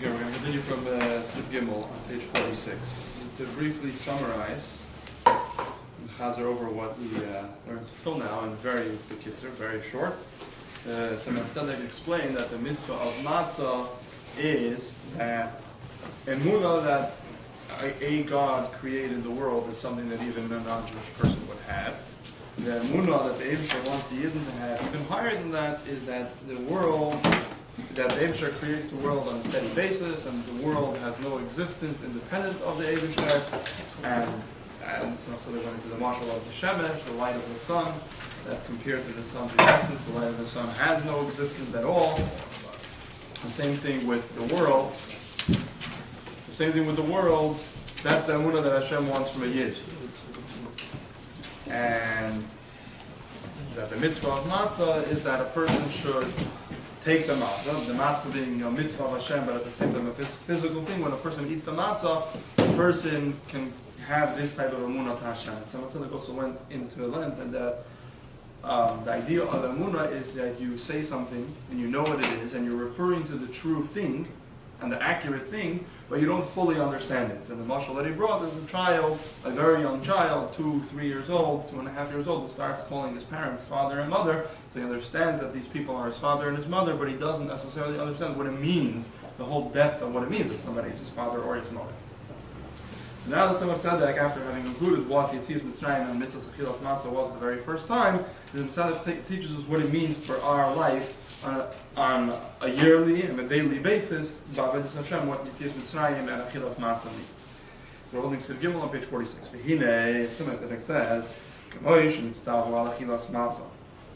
Again, we're going to continue from Siv Gimel on page 46. To briefly summarize and chazer over what we learned till now, and very very short. Chametz and Matzah explained that the mitzvah of matzah is that emunah that a God created the world is something that even a non-Jewish person would have. The emunah that the Eibusher wants the Yidden to have, even higher than that, is that the world, that the Eibusher creates the world on a steady basis, and the world has no existence independent of the Eibusher, and so they went into the marshal of the Shemesh, the light of the sun, that compared to the sun's essence, the light of the sun has no existence at all. The same thing with the world. That's the emunah that Hashem wants from a Yid. And that the mitzvah of matzah is that a person should take the matzah being a mitzvah of Hashem, but at the same time a physical thing. When a person eats the matzah, a person can have this type of emunah to Hashem. And some of also went into Lent, and that the idea of emunah is that you say something and you know what it is, and you're referring to the true thing and the accurate thing, but you don't fully understand it. And the mashal that he brought is a child, a very young child, 2-3 years old, 2.5 years old, who starts calling his parents father and mother. So he understands that these people are his father and his mother, but he doesn't necessarily understand what it means, the whole depth of what it means that somebody is his father or his mother. So now that Chametz and Matzah, after having concluded what Yetzias Mitzrayim and Mitzvas Chametz was the very first time, the Matzah teaches us what it means for our life on a yearly and a daily basis, Ba'avedas Hashem, what Yetzias Mitzrayim and Achilas Matzah means. We're holding Siv Gimel on page 46. V'hinei, Chametz says, K'moish mitztavu al Achilas Matzah.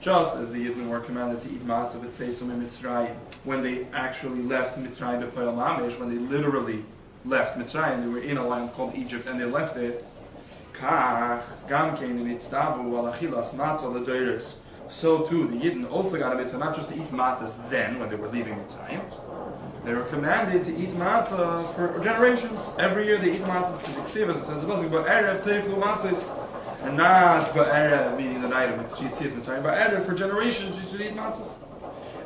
Just as the Yidden were commanded to eat matzah b'tzeisum in Mitzrayim, when they actually left Mitzrayim b'poel mamish, when they literally left Mitzrayim, they were in a land called Egypt and they left it. Kach, gamkein mitztavu al Achilas Matzah l'doiros. So too, the Yidden also got a mitzvah not just to eat matzahs then, when they were leaving Mitzrayim. They were commanded to eat matzah for generations. Every year they eat matzahs to the ksivas. It says the pasuk, ba'erev teichlu matzahs. And not ba'erev, meaning the night of Yetzias Mitzrayim, ba'erev, for generations you should eat matzahs.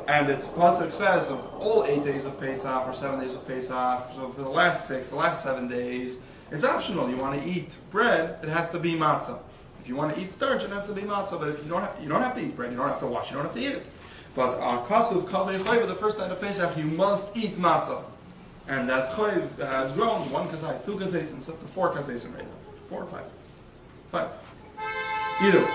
And its pasuk says of all 8 days of Pesach, or 7 days of Pesach, so for the last 7 days, it's optional. You want to eat bread, it has to be matzah. If you want to eat starch, it has to be matzah. But if you don't have to eat bread, you don't have to wash, you don't have to eat it. But kasuv kavei chayv, the first night of Pesach, you must eat matzah. And that chayv has grown 1 kazay, 2 kazaysim, it's up to 4 kazaysim right now. 4 or 5? 5. Either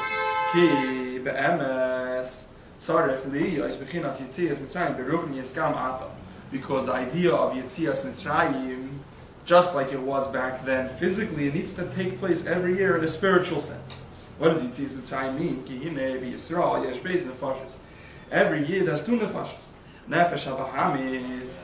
ki be'emes tzarech li yois bechinas Yetzias Mitzrayim beruvni yeskam ata, because the idea of Yetzias Mitzrayim, just like it was back then, physically, it needs to take place every year in a spiritual sense. What does Yetzias Mitzrayim mean? Ki hinei v'Yisrael yesh beis nefashos. Every Yid has 2 nefashos. Nefesh habahamis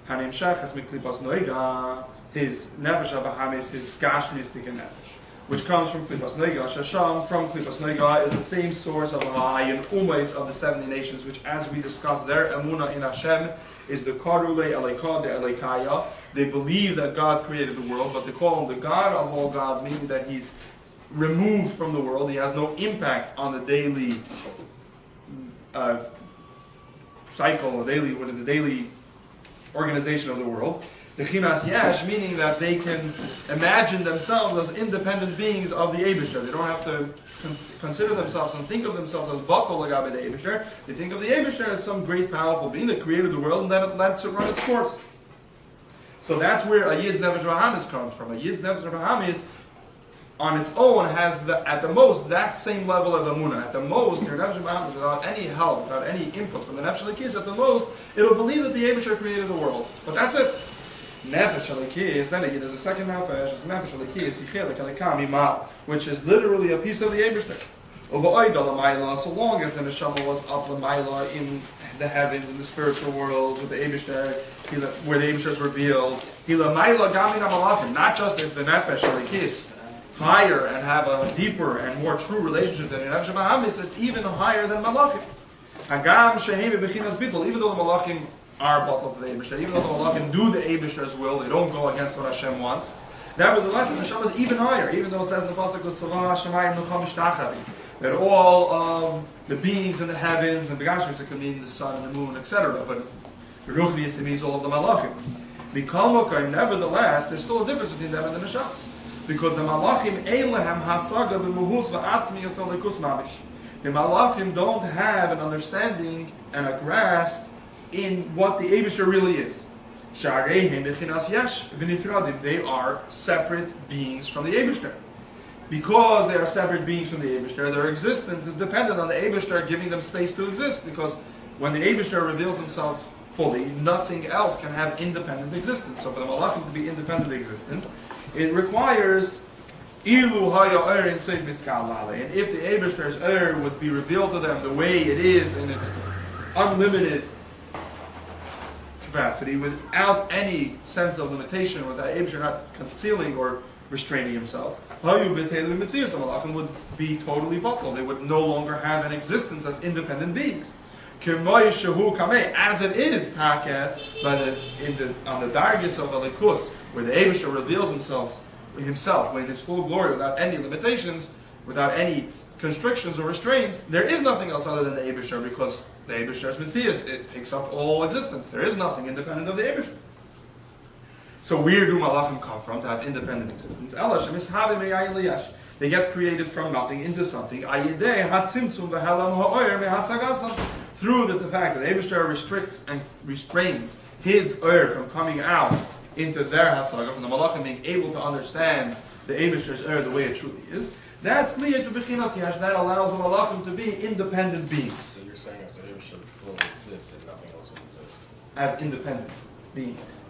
hanimshachas miklipas noiga. His nefesh habahamis, his gashmistic nefesh, which comes from klipas noiga. Shasham from klipas noiga is the same source of Hayin Umais of the 70 nations, which, as we discussed, their emunah in Hashem is the Karule Aleika, the Aleikaya. They believe that God created the world, but they call him the God of all gods, meaning that he's removed from the world. He has no impact on the daily cycle, the daily organization of the world. The Chinas Yesh, meaning that they can imagine themselves as independent beings of the Eibusher. They don't have to consider themselves and think of themselves as Batal Lagabe the Eibusher. They think of the Eibusher as some great powerful being that created the world and then it lets it run its course. So that's where a Yid's Nefesh Bahamis comes from. A Yid's Nefesh Bahamis on its own has, at the most, that same level of Emunah. At the most, your Nefesh Bahamis, without any help, without any input from the Nefesh Elikis, at the most, it'll believe that the Eibusher created the world. But that's it. Nefesh Elikis, then there's a second Nefesh, it's Nefesh Elikis, Yichelik Elikam Imal, which is literally a piece of the Eibusher. So long as the Neshama was up L'mayla in the heavens, in the spiritual world, with the Eibusher, where the Eibusher is revealed, not just as the Nefesh Elikis, higher and have a deeper and more true relationship than Nefesh Bahamis, it's even higher than Malachim. Hagam Shehemi Bechinas Bittul, even though the Malachim are batal to the Eibusher, even though the Malachim do the Eibusher's will, they don't go against what Hashem wants. Nevertheless, the Neshama is even higher, even though it says in the pasuk that all of the beings in the heavens and the Gashmis, it could mean the sun and the moon, etc. But Rivkin means all of the Malachim. Nevertheless, there's still a difference between them and the neshamas. Because the malachim ein lehem hasaga b'muhus v'atzmiyus alikus mamish. The malachim don't have an understanding and a grasp in what the Eibusher really is. Sha'areihem b'chinas yesh v'nifradim. They are separate beings from the Eibusher. Because they are separate beings from the Eibusher, their existence is dependent on the Eibusher giving them space to exist. Because when the Eibusher reveals himself fully, nothing else can have independent existence. So for the malachim to be independent existence, it requires ilu haya in seif mitzkalale. And if the Eibusher's would be revealed to them the way it is in its unlimited capacity, without any sense of limitation, without Eibusher not concealing or restraining himself, the malachim would be totally bottled. They would no longer have an existence as independent beings. As it is taka on the dargis of alikus, where the Eibusher reveals himself in his full glory, without any limitations, without any constrictions or restraints, there is nothing else other than the Eibusher, because the Eibusher's mitzias, it picks up all existence. There is nothing independent of the Eibusher. So where do malachim come from to have independent existence? They get created from nothing into something. Through the fact that the Eibusher restricts and restrains his from coming out into their hasaga, from the malachim being able to understand the Eibusher's the way it truly is. That's liyat b'chinas yash. That allows the malachim to be independent beings. So you're saying if the Eibusher fully existed, nothing else would exist? As independent beings.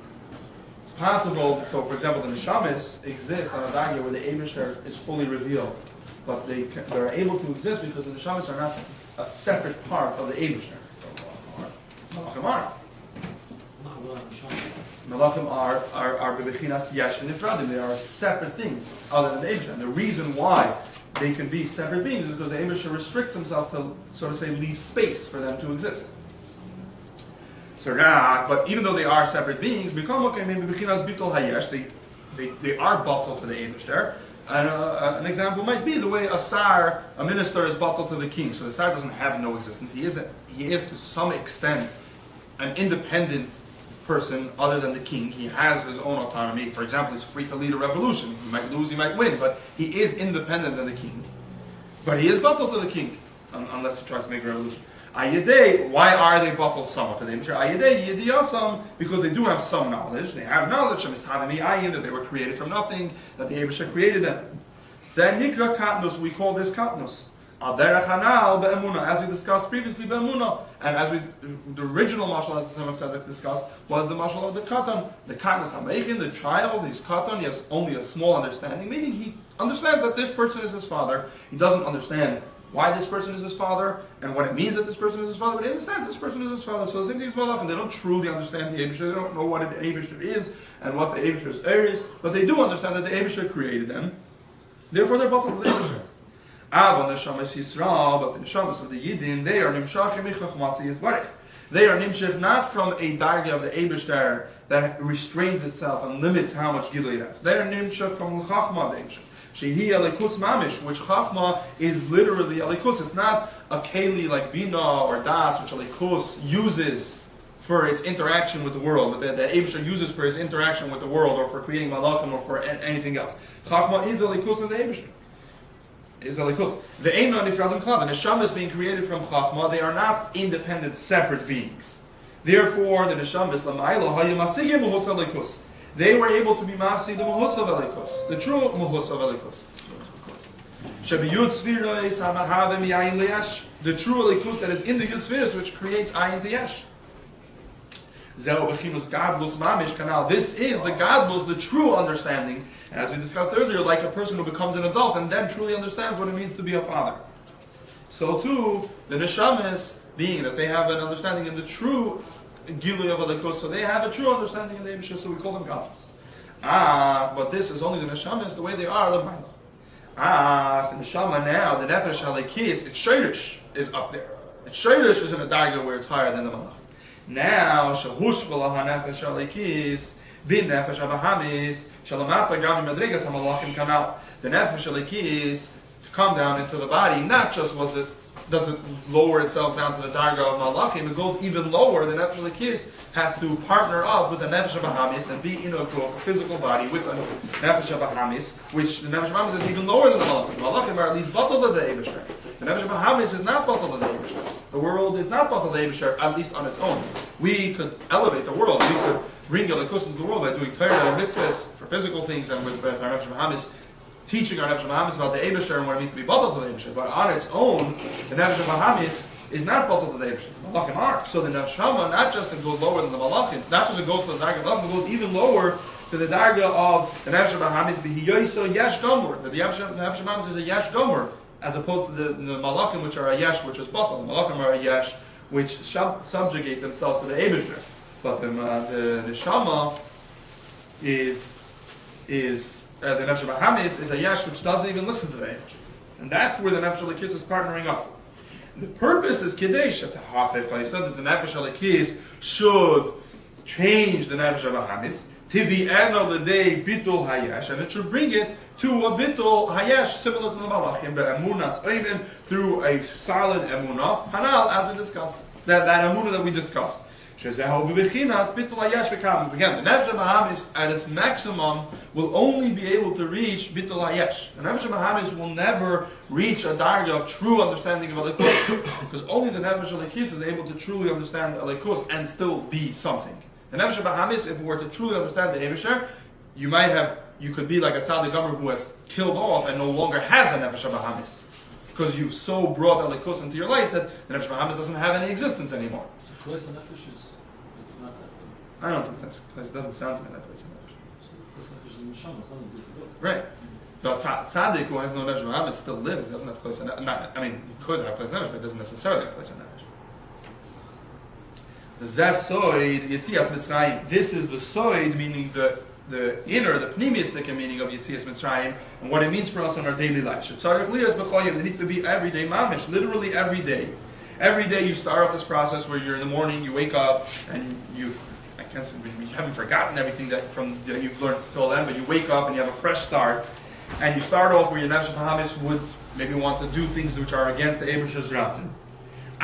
It's possible, so for example, the neshamas exist on a dagya where the Eibusher is fully revealed. But they're able to exist because the neshamas are not a separate part of the Eibusher. Malachim are. Malachim are bebechinas yesh and nifradim. They are a separate thing other than the Eibusher. And the reason why they can be separate beings is because the Eibusher restricts himself to, so to say, leave space for them to exist. So but even though they are separate beings, they are bottled to the Eibusher. And an example might be the way a minister is bottled to the king. So the sar doesn't have no existence. He is to some extent an independent person other than the king. He has his own autonomy. For example, he's free to lead a revolution. He might lose, he might win, but he is independent of the king. But he is bottled to the king, unless he tries to make a revolution. Ayedei, why are they bottled somewhat to the Eibusher? Ayedei yediyasam, because they do have some knowledge. They have knowledge that they were created from nothing, that the Eibusher created them. Zenikra katnus, we call this katnus. Al derech hanal be'emuna, as we discussed previously, be'emuna, and as the original mashal that the Chametz discussed was the mashal of the katan. The katnus hamechin, the child, he's katan, he has only a small understanding, meaning he understands that this person is his father. He doesn't understand why this person is his father, and what it means that this person is his father, but he understands this person is his father. So the same thing is malachim. They don't truly understand the Eibusher, they don't know what an Eibusher is, and what the Eibusher's is, but they do understand that the Eibusher created them. Therefore they're bottled to the Eibusher. But the neshamas of the Yidin, they are nimshachim michachmasi yisbarich. They are nimshach not from a darga of the Eibusher that restrains itself and limits how much gilui it has. They are nimshach from l'chachma the Eibusher. Shehi alikus mamish, which chachma is literally alikus. It's not a keli like bina or das, which alikus uses for its interaction with the world, but the Eibusher uses for his interaction with the world, or for creating malachim, or for anything else. Chachma is alikus of the Eibusher. Is alikus. The eina nifradim klal. The neshama is being created from chachma. They are not independent, separate beings. Therefore, the neshama is lamayla hayamasiyim muhus alikus. They were able to be masi the muhus of alikus, the true muhus of alikus. The true alikus that is in the yud sfiras, which creates ayin tiyesh. This is the gadlus, the true understanding, as we discussed earlier, like a person who becomes an adult and then truly understands what it means to be a father. So too, the neshamas, being that they have an understanding in the true gilui of alikus, so they have a true understanding in the Eibusher, so we call them gadlus. But this is only the neshamas, the way they are, the ma'ila. The neshama now, the nefesh halikis, its shirish is up there. Its shirish is in a darga where it's higher than the malach. Now, shahush v'laha nefesh halikis, bin nefesh abahamis, shalamata gami madrigas hamalachim come out. The nefesh halikis, to come down into the body, not just was it doesn't lower itself down to the darga of malachim. It goes even lower. The nefesh elikis has to partner up with the nefesh bahamis and be in a physical body with a nefesh bahamis, which the nefesh bahamis is even lower than the malachim. Malachim are at least batal of the Eibusher. The nefesh bahamis is not batal of the Eibusher. The world is not batal of the Eibusher, at least on its own. We could elevate the world. We could bring elikus into the world by doing Torah and mitzvahs for physical things and with our nefesh bahamis, teaching our Nefesh Bahamis about the Eibusher and what it means to be batal to the Eibusher. But on its own, the Nefesh Bahamis is not batal to the Eibusher. The Malachim are. So the Neshama, not just it goes lower than the Malachim, not just it goes to the Darga of Malachim, it goes even lower to the Darga of the Nefesh Bahamis, B'hiyoyso Yesh Gomer. That the Nefesh Bahamis is a Yesh Gomer, as opposed to the Malachim, which are a Yesh, which is batal. The Malachim are a Yesh, which subjugate themselves to the Eibusher. But the Neshama is the Nefesh Bahamis is a Yesh which doesn't even listen to the Eibusher. And that's where the Nefesh Elikis is partnering up. The purpose is Kedesh at the Hafef. He said that the Nefesh Elikis should change the Nefesh Bahamis, Tivi Eno L'dei Bitul Hayesh, and it should bring it to a Bitul Hayesh, similar to the Malachim, but Emunas Einin, through a solid Emunah, Hanal, as we discussed. That Emunah that we discussed. Again, the Nefesh Bahamis at its maximum will only be able to reach Bitul Hayesh. The Nefesh Bahamis will never reach a darga of true understanding of Elikus, because only the Nefesh Elikis is able to truly understand Elikus and still be something. The Nefesh Bahamis, if it were to truly understand the Eibusher, you could be like a Tzaddik Gomer who has killed off and no longer has a Nefesh Bahamis, because you've so brought Elikus into your life that the Nefesh Bahamis doesn't have any existence anymore. So Kollel nefesh is not that good. I don't think that's because it doesn't sound to me that place. Kollel nefesh is neshama. It's not good to go. Right. So tzaddik who has no nefesh bahamis still lives. He doesn't have place. I mean, he could have place nefesh, but he doesn't necessarily have place in nefesh. This is the soid, meaning the inner, the pneumistic meaning of Yetzias Mitzrayim, and what it means for us in our daily life. It needs to be every day mamish, literally every day. Every day you start off this process where you're in the morning, you wake up, and you haven't forgotten everything that you've learned till then, but you wake up and you have a fresh start, and you start off where your Nefesh Bahamis would maybe want to do things which are against the Eibusher's Ratzon.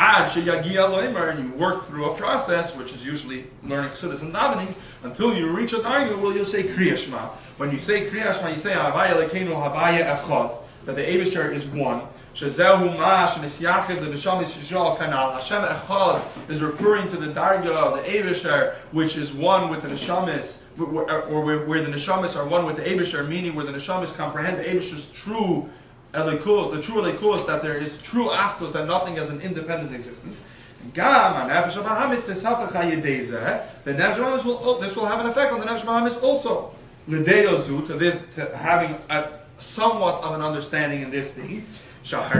And you work through a process, which is usually learning Chassidus and davening, until you reach a darga where you'll say Kriya Shema. When you say Kriya Shema, you say Havaya Lekeinu Havaya Echad, that the Eibusher is one. Shezehu Mash Nisyachid the Neshamis Yisrael Kanal. Hashem Echad is referring to the darga of the Eibusher, which is one with the Neshamis, or where the Neshamis are one with the Eibusher, meaning where the Neshamis comprehend the Eibusher's true Elikus, the true Elikus, that there is true Afkus, that nothing has an independent existence. Gam Nefesh Bahamis Tesafach Hayedezeh. The Nefesh Bahamis this will have an effect on the Nefesh Bahamis also. L'deyozu, to having a somewhat of an understanding in this thing. Because the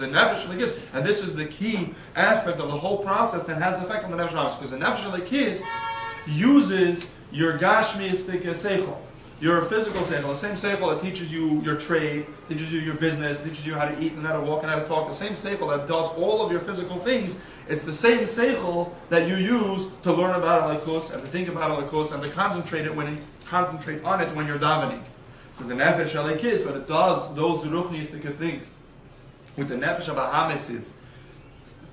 Nefesh Elikis, and this is the key aspect of the whole process that has the effect on the Nefesh Bahamis, because the Nefesh Elikis uses your Gashmiistic Seichel, your physical seichel, the same seichel that teaches you your trade, teaches you your business, teaches you how to eat and how to walk and how to talk, the same seichel that does all of your physical things, it's the same seichel that you use to learn about Elikus and to think about Elikus and to concentrate on it when you're davening. So the Nefesh Elikis, when it does those ruchnistic things, with the Nefesh Bahamis'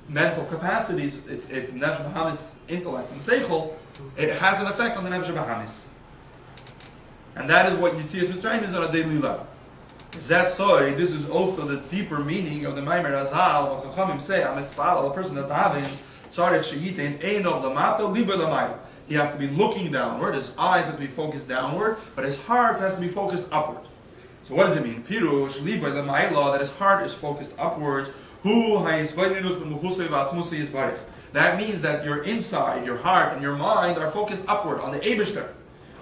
mental capacities, it's Nefesh Bahamis' intellect and seichel, it has an effect on the Nefesh Bahamis. And that is what Yetzias Mitzrayim is on a daily level. Zesoy, this is also the deeper meaning of the Maimer Azal, what the Chachamim say, Amispal, a person that davens, Tzaret Sheyitin, Einov Lamato, Liber Lamayl. He has to be looking downward, his eyes have to be focused downward, but his heart has to be focused upward. So what does it mean? Pirush, Liber Lamayla, that his heart is focused upwards. That means that your inside, your heart, and your mind are focused upward on the Eibusher,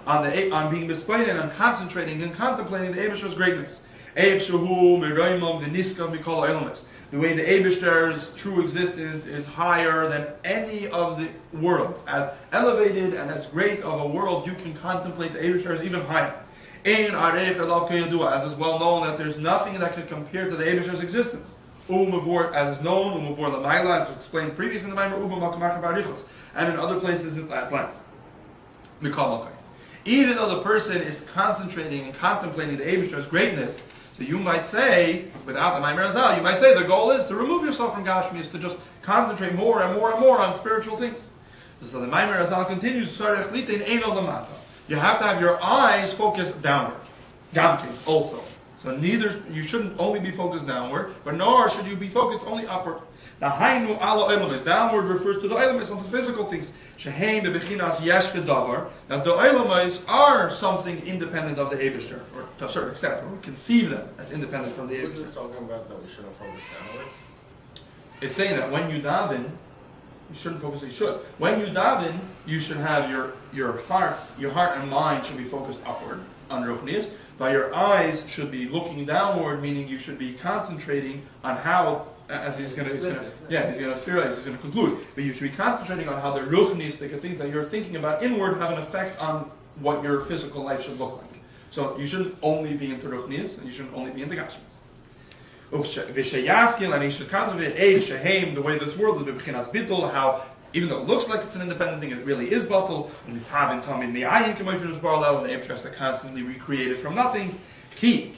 on being bespoken and concentrating and contemplating the Eibusher's greatness. The way the Eibusher's true existence is higher than any of the worlds. As elevated and as great of a world, you can contemplate the Eibusher is even higher. As is well known that there's nothing that can compare to the Eibusher's existence. As is known, as explained previously in the Maimer, and in other places at length. Even though the person is concentrating and contemplating the Eibusher's greatness, So you might say, without the Maimer Azal, you might say the goal is to remove yourself from Gashmi, is to just concentrate more and more and more on spiritual things. So the Maimer Azal continues, you have to have your eyes focused downward. Gamkin, also. So you shouldn't only be focused downward, but nor should you be focused only upward. The Hainu ala Eilamis, downward refers to the Eilamis, on the physical things. Sheheim bebechinas yesh v'davar. Now the Eilamis are something independent of the Eibishter, or to a certain extent, or we conceive them as independent from the Who's Eibishter. this talking about that we shouldn't focus downwards? It's saying that when you daven, you shouldn't focus, you should. When you daven, you should have your heart and mind should be focused upward, on Ruchnius, but your eyes should be looking downward, meaning you should be concentrating on how, as he's going to conclude, but you should be concentrating on how the Ruchnius, the things that you're thinking about inward, have an effect on what your physical life should look like. So you shouldn't only be into Ruchnius, and you shouldn't only be into Gashmis. And he should concentrate the way this world is bechinas bittul, how even though it looks like it's an independent thing, it really is batul, and he's having come in the ayin commotion is parallel, and the Eibshter has to constantly recreate it from nothing. If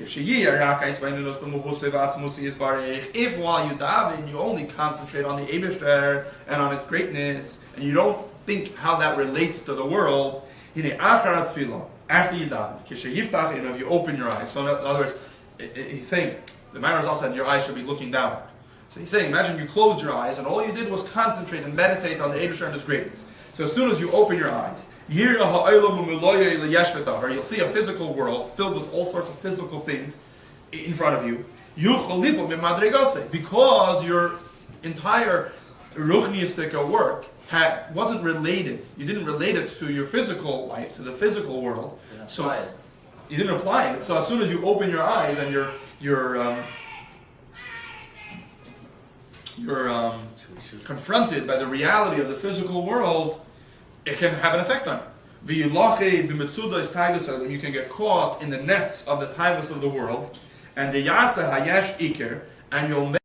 while you daven, you only concentrate on the Eibshter and on his greatness, and you don't think how that relates to the world, after you daven, if you open your eyes. So in other words, he's saying, the Maimer also said your eyes should be looking downward. So he's saying, imagine you closed your eyes and all you did was concentrate and meditate on the Eibishter and his greatness. So as soon as you open your eyes, you'll see a physical world filled with all sorts of physical things in front of you. Because your entire ruchniistic work wasn't related. You didn't relate it to your physical life, to the physical world. So you didn't apply it. So as soon as you open your eyes and you're confronted by the reality of the physical world, it can have an effect on you. You can get caught in the nets of the taivas of the world, and the yasa hayesh iker, and you'll